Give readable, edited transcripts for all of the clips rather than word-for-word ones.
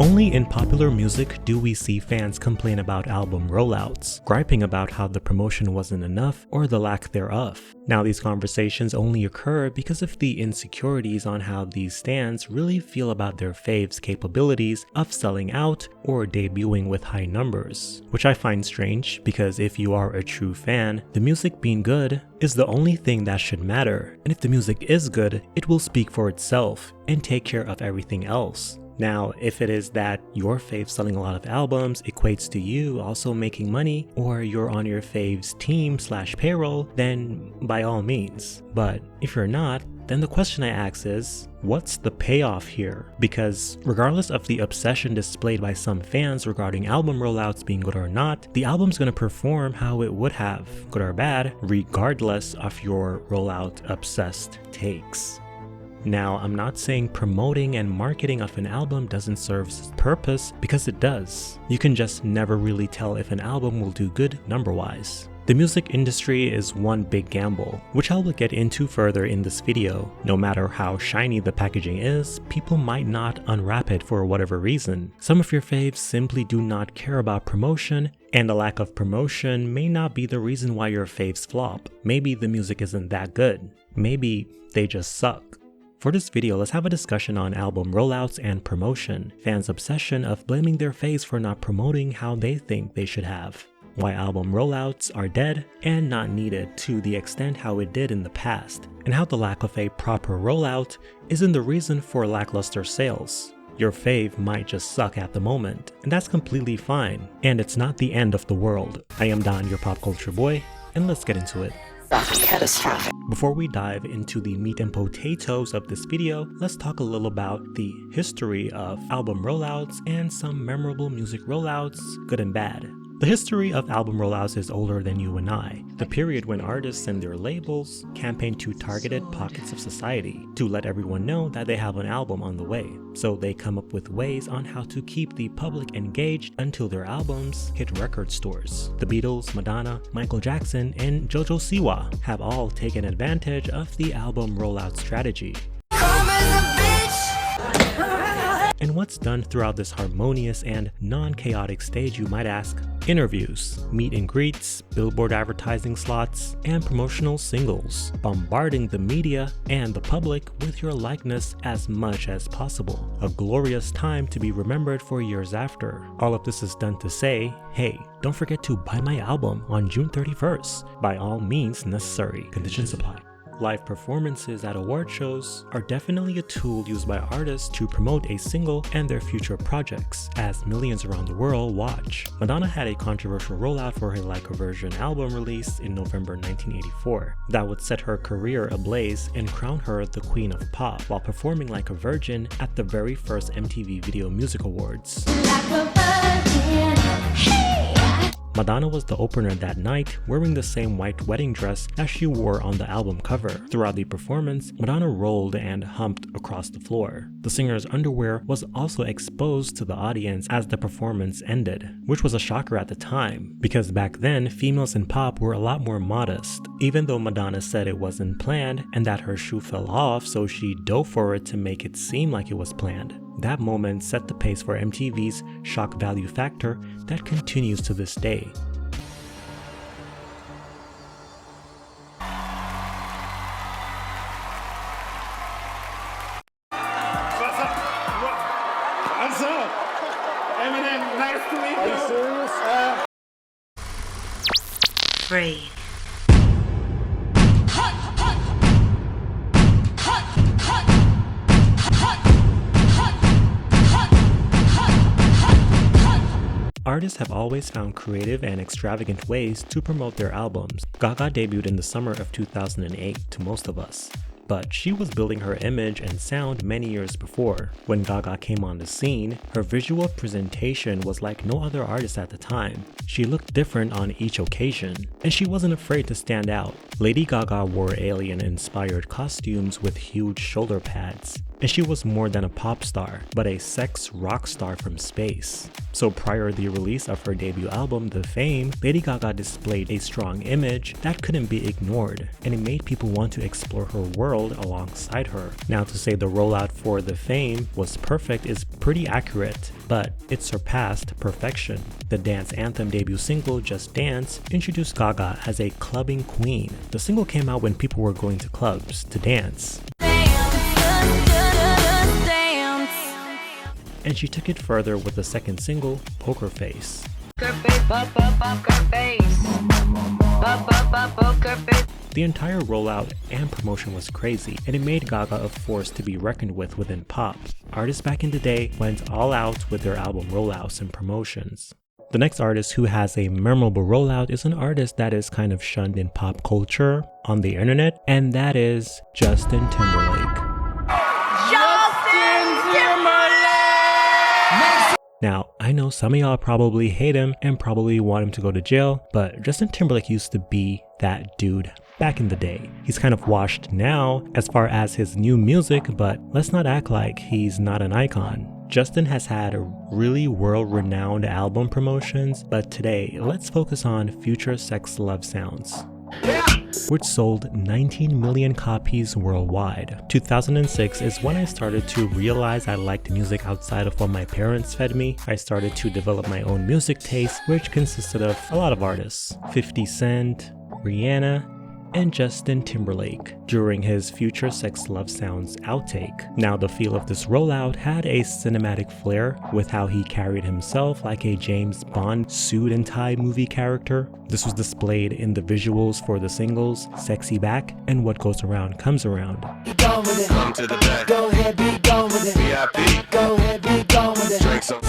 Only in popular music do we see fans complain about album rollouts, griping about how the promotion wasn't enough or the lack thereof. Now these conversations only occur because of the insecurities on how these stans really feel about their faves' capabilities of selling out or debuting with high numbers, which I find strange because if you are a true fan, the music being good is the only thing that should matter, and if the music is good, it will speak for itself and take care of everything else. Now, if it is that your fave selling a lot of albums equates to you also making money, or you're on your fave's team/payroll, then by all means. But if you're not, then the question I ask is, what's the payoff here? Because regardless of the obsession displayed by some fans regarding album rollouts being good or not, the album's gonna perform how it would have, good or bad, regardless of your rollout obsessed takes. Now, I'm not saying promoting and marketing of an album doesn't serve its purpose, because it does. You can just never really tell if an album will do good number-wise. The music industry is one big gamble, which I will get into further in this video. No matter how shiny the packaging is, people might not unwrap it for whatever reason. Some of your faves simply do not care about promotion, and the lack of promotion may not be the reason why your faves flop. Maybe the music isn't that good. Maybe they just suck. For this video, let's have a discussion on album rollouts and promotion, fans' obsession of blaming their faves for not promoting how they think they should have, why album rollouts are dead and not needed to the extent how it did in the past, and how the lack of a proper rollout isn't the reason for lackluster sales. Your fave might just suck at the moment, and that's completely fine, and it's not the end of the world. I am Don, your pop culture boy, and let's get into it. Catastrophic. Before we dive into the meat and potatoes of this video, let's talk a little about the history of album rollouts and some memorable music rollouts, good and bad. The history of album rollouts is older than you and I, the period when artists and their labels campaign to targeted pockets of society to let everyone know that they have an album on the way. So they come up with ways on how to keep the public engaged until their albums hit record stores. The Beatles, Madonna, Michael Jackson, and JoJo Siwa have all taken advantage of the album rollout strategy. And what's done throughout this harmonious and non-chaotic stage, you might ask? Interviews, meet and greets, billboard advertising slots, and promotional singles, bombarding the media and the public with your likeness as much as possible. A glorious time to be remembered for years after. All of this is done to say, hey, don't forget to buy my album on June 31st. By all means necessary, conditions apply. Live performances at award shows are definitely a tool used by artists to promote a single and their future projects, as millions around the world watch. Madonna had a controversial rollout for her Like a Virgin album release in November 1984 that would set her career ablaze and crown her the Queen of Pop while performing Like a Virgin at the very first MTV Video Music Awards. Like a virgin, hey! Madonna was the opener that night, wearing the same white wedding dress that she wore on the album cover. Throughout the performance, Madonna rolled and humped across the floor. The singer's underwear was also exposed to the audience as the performance ended, which was a shocker at the time, because back then, females in pop were a lot more modest. Even though Madonna said it wasn't planned and that her shoe fell off, so she dove for it to make it seem like it was planned. That moment set the pace for MTV's shock value factor that continues to this day. What's up? Eminem, nice to meet you. Are you serious? Free. Artists have always found creative and extravagant ways to promote their albums. Gaga debuted in the summer of 2008 to most of us, but she was building her image and sound many years before. When Gaga came on the scene, her visual presentation was like no other artist at the time. She looked different on each occasion, and she wasn't afraid to stand out. Lady Gaga wore alien-inspired costumes with huge shoulder pads. and she was more than a pop star, but a sex rock star from space. So prior to the release of her debut album, The Fame, Lady Gaga displayed a strong image that couldn't be ignored, and it made people want to explore her world alongside her. Now, to say the rollout for The Fame was perfect is pretty accurate, but it surpassed perfection. The dance anthem debut single, Just Dance, introduced Gaga as a clubbing queen. The single came out when people were going to clubs to dance. And she took it further with the second single, Poker Face. The entire rollout and promotion was crazy, and it made Gaga a force to be reckoned with within pop. Artists back in the day went all out with their album rollouts and promotions. The next artist who has a memorable rollout is an artist that is kind of shunned in pop culture on the internet, and that is Justin Timberlake. Now, I know some of y'all probably hate him and probably want him to go to jail, but Justin Timberlake used to be that dude back in the day. He's kind of washed now as far as his new music, but let's not act like he's not an icon. Justin has had really world-renowned album promotions, but today, let's focus on Future Sex Love Sounds, which sold 19 million copies worldwide. 2006 is when I started to realize I liked music outside of what my parents fed me. I started to develop my own music taste, which consisted of a lot of artists: 50 Cent, Rihanna, and Justin Timberlake during his Future Sex Love Sounds outtake. Now, the feel of this rollout had a cinematic flair with how he carried himself like a James Bond suit and tie movie character. This was displayed in the visuals for the singles Sexy Back and What Goes Around Comes Around. Come to the back. Go ahead, be gone with it. VIP. Go ahead, be gone with it. Drink some.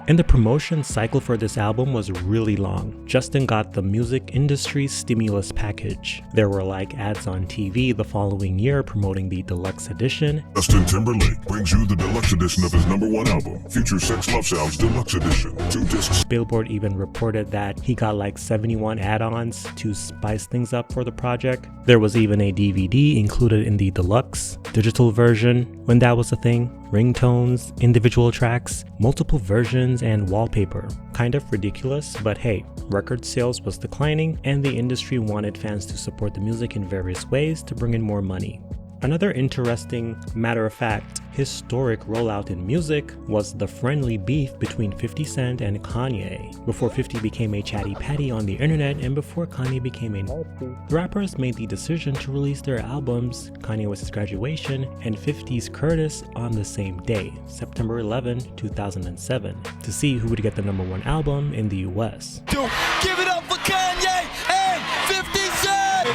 And the promotion cycle for this album was really long. Justin got the music industry's stimulus package. There were like ads on TV the following year promoting the deluxe edition. Justin Timberlake brings you the deluxe edition of his #1 album, Future Sex Love Sounds Deluxe Edition. 2 discs. Billboard even reported that he got like 71 add-ons to spice things up for the project. There was even a DVD included in the deluxe digital version when that was a thing. Ringtones, individual tracks, multiple versions, and wallpaper. Kind of ridiculous, but hey, record sales was declining and the industry wanted fans to support the music in various ways to bring in more money. Another interesting, matter-of-fact, historic rollout in music was the friendly beef between 50 Cent and Kanye. Before 50 became a chatty patty on the internet and before Kanye became a nasty, the rappers made the decision to release their albums, Kanye West's Graduation and 50's Curtis, on the same day, September 11, 2007, to see who would get the #1 album in the US. Give it up for Kanye and 50 Cent!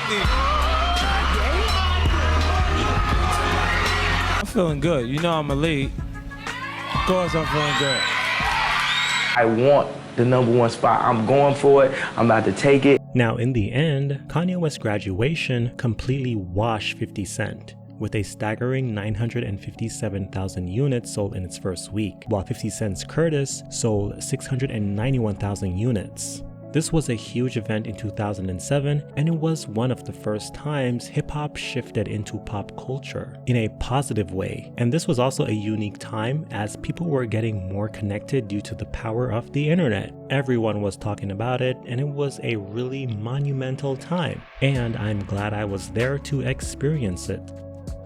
I'm feeling good. You know I'm a lead. Of course I'm feeling good. I want the #1 spot. I'm going for it. I'm about to take it. Now, in the end, Kanye West's Graduation completely washed 50 Cent, with a staggering 957,000 units sold in its first week, while 50 Cent's Curtis sold 691,000 units. This was a huge event in 2007, and it was one of the first times hip-hop shifted into pop culture in a positive way. And this was also a unique time as people were getting more connected due to the power of the internet. Everyone was talking about it, and it was a really monumental time. And I'm glad I was there to experience it.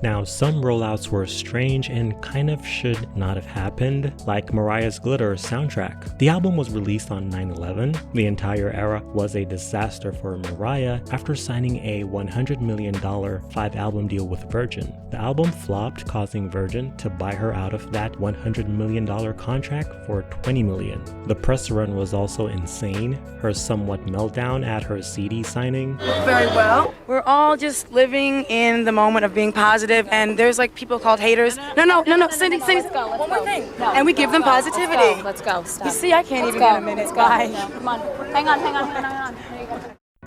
Now, some rollouts were strange and kind of should not have happened, like Mariah's Glitter soundtrack. The album was released on 9/11. The entire era was a disaster for Mariah after signing a $100 million 5-album deal with Virgin. The album flopped, causing Virgin to buy her out of that $100 million contract for $20 million. The press run was also insane. Her somewhat meltdown at her CD signing. Very well. We're all just living in the moment of being positive, and there's like people called haters. No, Cindy, let's go. One more thing. No, and we give them positivity. Let's go. Stop. You see, I can't even get a minute. Bye. Come on. Hang on. There you go.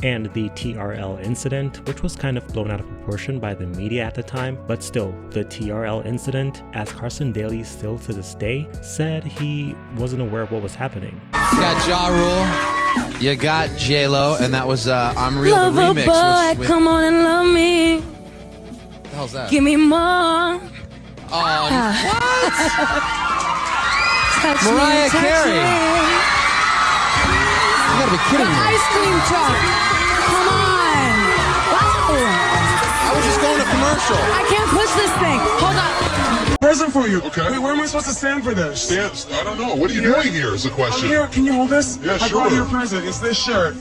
And the TRL incident, which was kind of blown out of proportion by the media at the time, but still, the TRL incident, as Carson Daly still to this day, said he wasn't aware of what was happening. You got Ja Rule, You got J-Lo, and that was I'm Real, the Lover remix. boy, come on and love me. What the hell's that? Give me more. Oh, Touch Mariah me, touch Carey. me. You gotta be kidding me. Ice cream truck. Come on. I was just going to commercial. I can't push this thing. Hold on. Present for you. Okay. Wait, where am I supposed to stand for this? Stand, I don't know. What are you doing here is the I'm question. here. Can you hold this? Yeah, I sure. brought you a present. It's this shirt.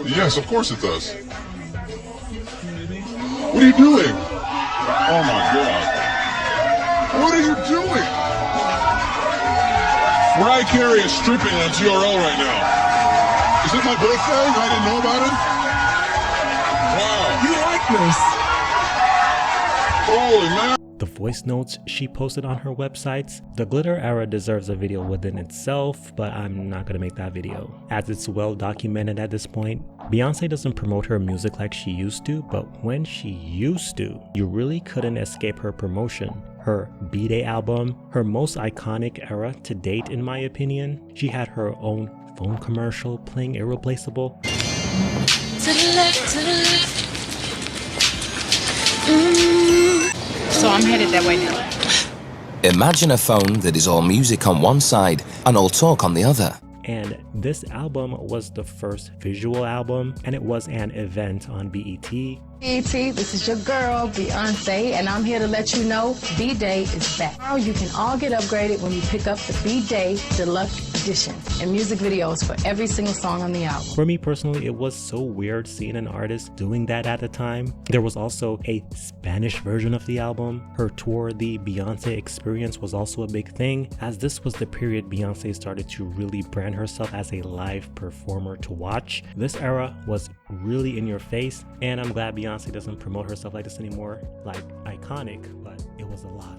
Yes, of course it does. What are you doing? Oh my God. What are you doing? Mariah Carey is stripping on TRL right now. Is it my birthday? I didn't know about it? Wow. You like this? Holy man. The voice notes she posted on her websites. The glitter era deserves a video within itself, but I'm not gonna make that video, as it's well documented at this point. Beyoncé doesn't promote her music like she used to, but when she used to, you really couldn't escape her promotion. Her B-Day album, her most iconic era to date in my opinion. She had her own phone commercial playing Irreplaceable. To the left, to the left. So I'm headed that way now. Imagine a phone that is all music on one side and all talk on the other. And this album was the first visual album, and it was an event on BET. BET, this is your girl, Beyonce, and I'm here to let you know B-Day is back. Now you can all get upgraded when you pick up the B-Day Deluxe Edition and music videos for every single song on the album. For me personally, it was so weird seeing an artist doing that at the time. There was also a Spanish version of the album. Her tour, the Beyoncé Experience, was also a big thing, as this was the period Beyoncé started to really brand herself as a live performer to watch. This era was really in your face, and I'm glad Beyoncé doesn't promote herself like this anymore. Like, iconic, but it was a lot.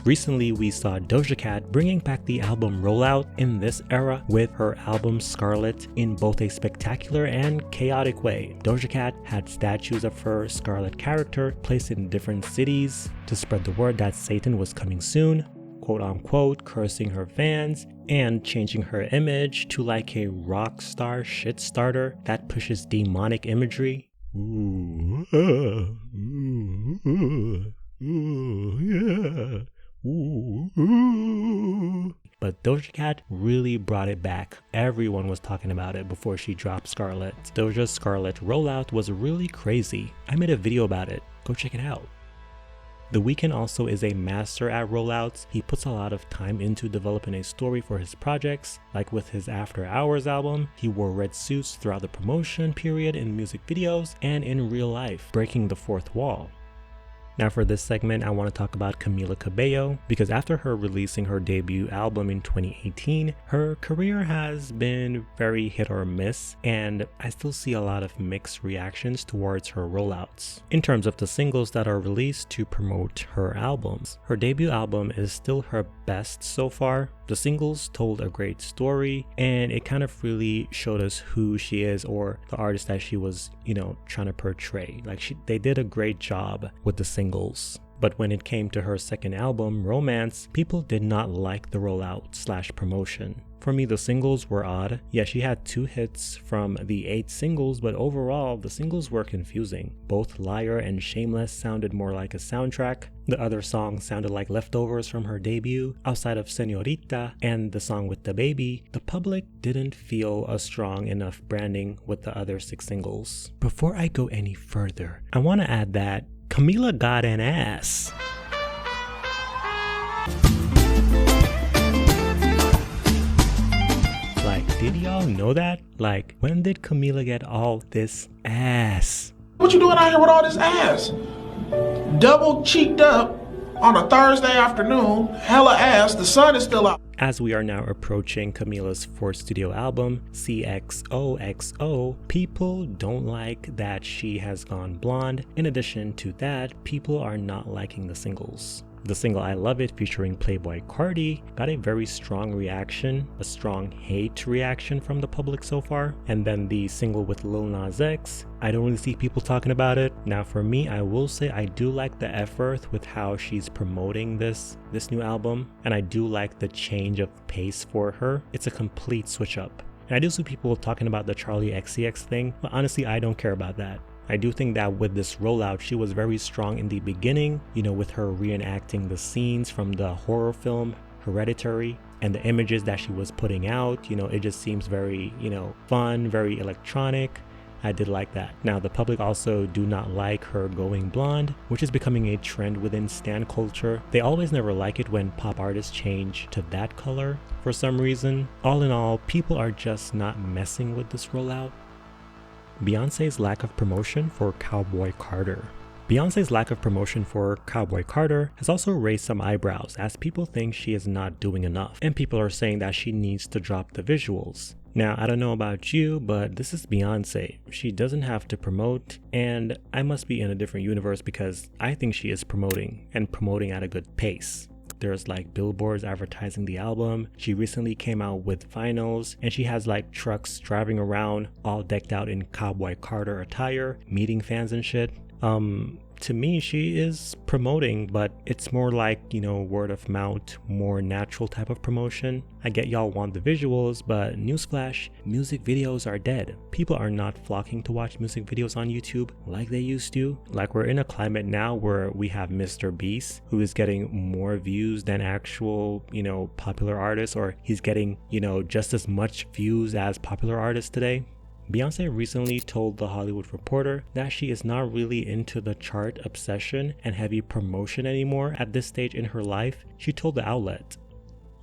Recently, we saw Doja Cat bringing back the album Rollout in this era with her album Scarlet in both a spectacular and chaotic way. Doja Cat had statues of her Scarlet character placed in different cities to spread the word that Satan was coming soon, quote unquote, cursing her fans and changing her image to like a rock star shit starter that pushes demonic imagery. Ooh, yeah. But Doja Cat really brought it back. Everyone was talking about it before she dropped Scarlet. Doja's Scarlet Rollout was really crazy. I made a video about it. Go check it out. The Weeknd also is a master at rollouts. He puts a lot of time into developing a story for his projects. Like with his After Hours album, he wore red suits throughout the promotion period in music videos and in real life, breaking the fourth wall. Now for this segment, I want to talk about Camila Cabello, because after her releasing her debut album in 2018, her career has been very hit or miss, and I still see a lot of mixed reactions towards her rollouts. In terms of the singles that are released to promote her albums, her debut album is still her best so far. The singles told a great story, and it kind of really showed us who she is, or the artist that she was, trying to portray. Like they did a great job with the singles. But when it came to her second album, Romance, people did not like the rollout/promotion. For me, the singles were odd. Yeah, she had 2 hits from the 8 singles, but overall, the singles were confusing. Both Liar and Shameless sounded more like a soundtrack. The other songs sounded like leftovers from her debut. Outside of Señorita and the song with the baby, the public didn't feel a strong enough branding with the other 6 singles. Before I go any further, I want to add that Camila got an ass. Did y'all know that? Like, when did Camila get all this ass? What you doing out here with all this ass? Double cheeked up on a Thursday afternoon, hella ass, the sun is still out. As we are now approaching Camila's 4th studio album, XOXO, people don't like that she has gone blonde. In addition to that, people are not liking the singles. The single I Love It featuring Playboy Cardi got a very strong reaction, a strong hate reaction from the public so far. And then the single with Lil Nas X, I don't really see people talking about it. Now for me, I will say I do like the effort with how she's promoting this new album, and I do like the change of pace for her. It's a complete switch up. And I do see people talking about the Charlie XCX thing, but honestly, I don't care about that. I do think that with this rollout, she was very strong in the beginning, you know, with her reenacting the scenes from the horror film Hereditary, and the images that she was putting out, you know, it just seems very, you know, fun, very electronic. I did like that. Now, the public also do not like her going blonde, which is becoming a trend within stan culture. They always never like it when pop artists change to that color for some reason. All in all, people are just not messing with this rollout. Beyonce's lack of promotion for Cowboy Carter. Beyonce's lack of promotion for Cowboy Carter has also raised some eyebrows, as people think she is not doing enough, and people are saying that she needs to drop the visuals. Now, I don't know about you, but this is Beyonce. She doesn't have to promote, and I must be in a different universe because I think she is promoting, and promoting at a good pace. There's like billboards advertising the album. She recently came out with vinyls, and she has like trucks driving around all decked out in Cowboy Carter attire, meeting fans and shit. To me, she is promoting, but it's more like, you know, word of mouth, more natural type of promotion. I get y'all want the visuals, but newsflash, music videos are dead. People are not flocking to watch music videos on YouTube like they used to. Like, we're in a climate now where we have Mr. Beast, who is getting more views than actual, you know, popular artists, or he's getting, you know, just as much views as popular artists today. Beyonce recently told The Hollywood Reporter that she is not really into the chart obsession and heavy promotion anymore at this stage in her life. She told the outlet,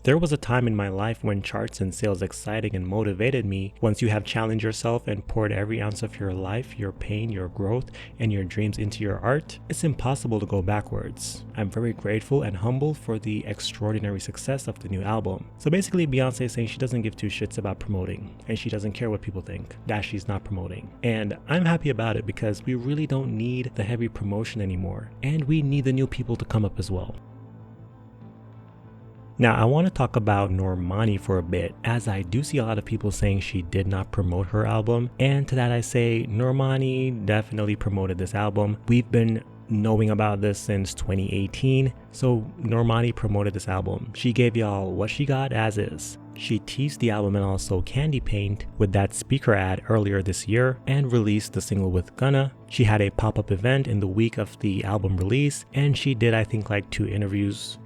"There was a time in my life when charts and sales excited and motivated me. Once you have challenged yourself and poured every ounce of your life, your pain, your growth, and your dreams into your art, it's impossible to go backwards. I'm very grateful and humble for the extraordinary success of the new album." So basically, Beyonce is saying she doesn't give two shits about promoting, and she doesn't care what people think, that she's not promoting. And I'm happy about it because we really don't need the heavy promotion anymore, and we need the new people to come up as well. Now, I want to talk about Normani for a bit, as I do see a lot of people saying she did not promote her album, and to that I say Normani definitely promoted this album. We've been knowing about this since 2018, so Normani promoted this album. She gave y'all what she got as is. She teased the album and also Candy Paint with that speaker ad earlier this year and released the single with Gunna. She had a pop-up event in the week of the album release, and she did, I think, like 2 interviews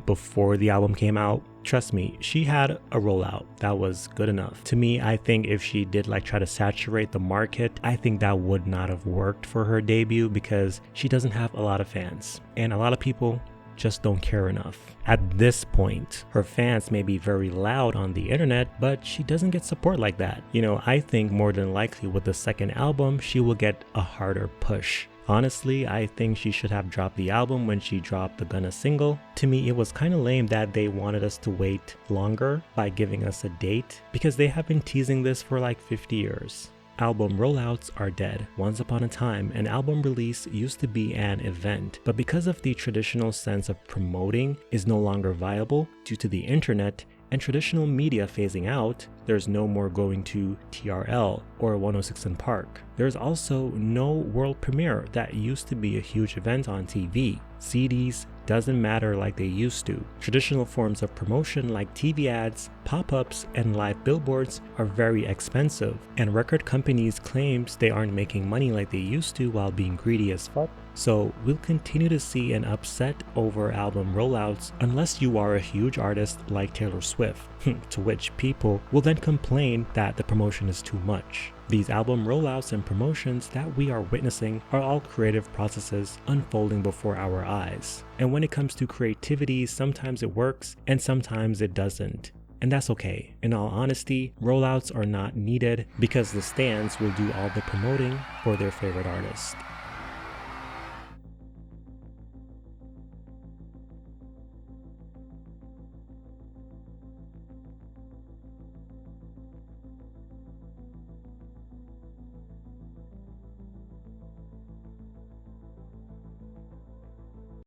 before the album came out. Trust me, she had a rollout that was good enough. To me, I think if she did like try to saturate the market, I think that would not have worked for her debut because she doesn't have a lot of fans, and a lot of people just don't care enough. At this point, her fans may be very loud on the internet, but she doesn't get support like that. You know, I think more than likely with the second album, she will get a harder push. Honestly, I think she should have dropped the album when she dropped the Gunna single. To me, it was kind of lame that they wanted us to wait longer by giving us a date, because they have been teasing this for like 50 years. Album rollouts are dead. Once upon a time, an album release used to be an event, but because of the traditional sense of promoting is no longer viable due to the internet and traditional media phasing out, there's no more going to TRL or 106 & Park. There's also no world premiere that used to be a huge event on TV. CDs doesn't matter like they used to. Traditional forms of promotion like TV ads, pop-ups, and live billboards are very expensive, and record companies claims they aren't making money like they used to while being greedy as fuck. So we'll continue to see an upset over album rollouts unless you are a huge artist like Taylor Swift, to which people will then complain that the promotion is too much. These album rollouts and promotions that we are witnessing are all creative processes unfolding before our eyes. And when it comes to creativity, sometimes it works and sometimes it doesn't. And that's okay. In all honesty, rollouts are not needed because the stans will do all the promoting for their favorite artist.